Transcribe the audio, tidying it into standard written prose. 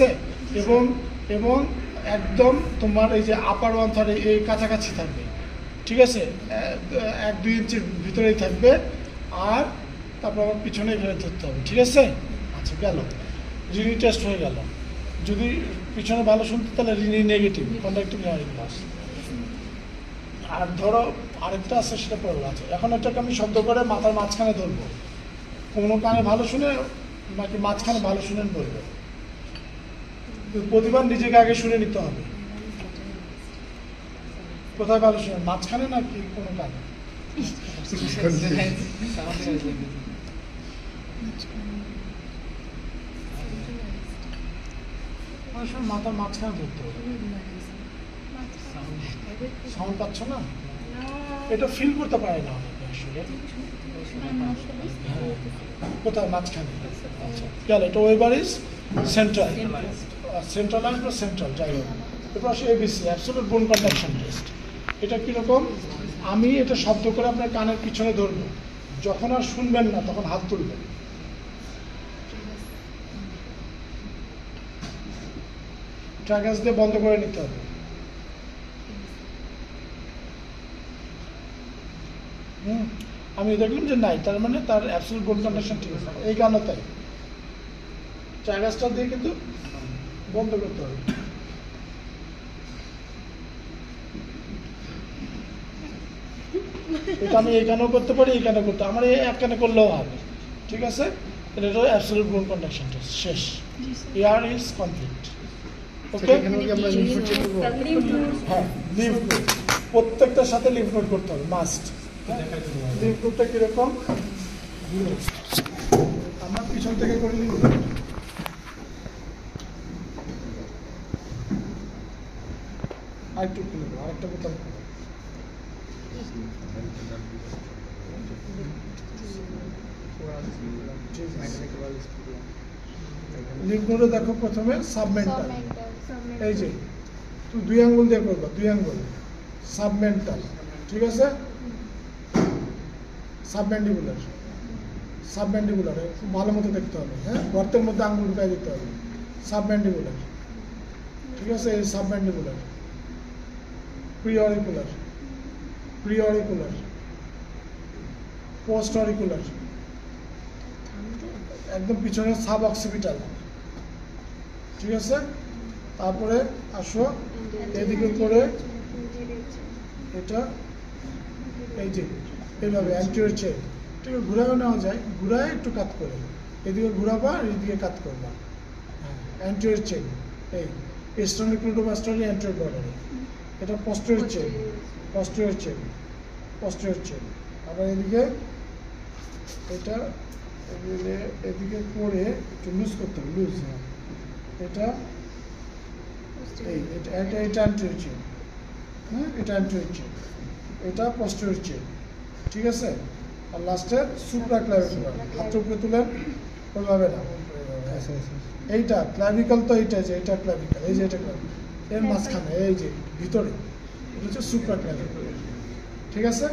আছে, এবং এবং একদম তোমার এই যে আপার 1/3 এই কাছাকাছি থাকবে, ঠিক আছে, 1-2 ইঞ্চির ভিতরেই থাকবে। আর তারপর আমার পিছনে ঘিরে ধরতে হবে, ঠিক আছে। আচ্ছা, গেল, রিনি টেস্ট হয়ে গেল। যদি পিছনে ভালো শুনতে তাহলে Rinne negative, conductive hearing loss. আর ধরো আরেকটা আছে, সেটা পড়লো আছে। এখন এটাকে আমি শব্দ করে মাথার মাঝখানে ধরবো, কোনো কানে ভালো শুনে নাকি মাঝখানে ভালো শুনেন বলবো। প্রতিবার নিজেকে আগে শুনে নিতে হবে, কোথায় ভালো শুনেন, মাঝখানে নাকি কোনো কানে। মাথার মাঝখানে ধরতে হবে। সাউন্ড পাচ্ছ না, এটা ফিল করতে পারে না অনেকে আসলে। কোথায়, মাঝখানে। আচ্ছা, গেল, এটা ওয়েবার ইজ সেন্ট্রাল, সেন্ট্রালাইজ বা সেন্ট্রাল, যাই হোক। এরপর আসে এবিসি, অ্যাবসলিউট বোন কন্ডাকশন টেস্ট। এটা কীরকম, আমি এটা শব্দ করে আপনার কানের পিছনে ধরবো, যখন আর শুনবেন না তখন হাত তুলবেন। ট্রাগাস দিয়ে বন্ধ করে নিতে হবে। আমি দেখলাম যে নাই, তার মানে তার অ্যাবসলিউট বোন কন্ডাকশন ঠিক আছে। এই গানও তাই, ট্রাগাসটা দিয়ে কিন্তু বন্ধ করতে হবে। এটা আমি এই কানেও করতে পারি, এই কানেও করতে, আমার এই এক কানে করলেও হবে, ঠিক আছে। এটা অ্যাবসলিউট বোন কন্ডাকশন টেস্ট শেষ, ইয়ার ইজ কমপ্লিট। ওকে, হ্যাঁ, লিভ নোট প্রত্যেকটার সাথে লিভ নোট করতে হবে, মাস্ট। লিভ নোটটা কিরকম, আমার পিছন থেকে করে লিভ নোট। আরেকটু খুলে দেবো, আরেকটা কোথাও লিভ নোটে দেখো প্রথমে সাবমেন্টাল, এই যে তুমি 2 আঙ্গুল দিয়ে করবা, 2 আঙ্গুল সাবমেন্টাল, ঠিক আছে। সাবম্যান্ডিবুলার, সাবম্যান্ডিবুলার খুব ভালো মতো দেখতে হবে, হ্যাঁ, গর্তের মধ্যে আঙ্গুল ঢুকাই দিতে হবে। সাবম্যান্ডিবুলার, ঠিক আছে, এই সাবম্যান্ডিবুলার। প্রিঅরিকুলার, প্রিঅরিকুলার, পোস্ট অরিকুলার, একদম পিছনে সাব অক্সিপিটাল, ঠিক আছে। তারপরে আসো এদিকে করে এটা, এই যে এইভাবে অ্যান্টিরিয়র চেইন, ঠিক আছে, ঘুরাও নেওয়া যায়, ঘুরায় একটু কাট করে এদিকে ঘুরাবা আর এদিকে কাট করবা। হ্যাঁ, অ্যান্টিরিয়র চেইন, এই স্টর্নিক্লোটোমাস্টারি অ্যান্টিরিয়র বর্ডারে। এটা posterior chain, posterior chain, posterior chain. আবার এদিকে এটা এদিকে করে একটু লুজ করতে হবে, লুজ, হ্যাঁ, এটা এটা অ্যান্টিরিয়র চেইন, হ্যাঁ, এটা অ্যান্টিরিয়র চেইন, এটা পস্টেরিয়র চেইন, ঠিক আছে। আর লাস্টে সুপ্রাক্লাভিকুলার, হাতের উপরে তুলেন, ওইভাবে না, এইটা ক্লাভিকল, তো এইটা যে এটা ক্লাভিকল, এই যে এটা ক্লাভিকল, এর মাঝখানে এই যে ভিতরে এটা হচ্ছে সুপ্রাক্লাভিকুলার, ঠিক আছে।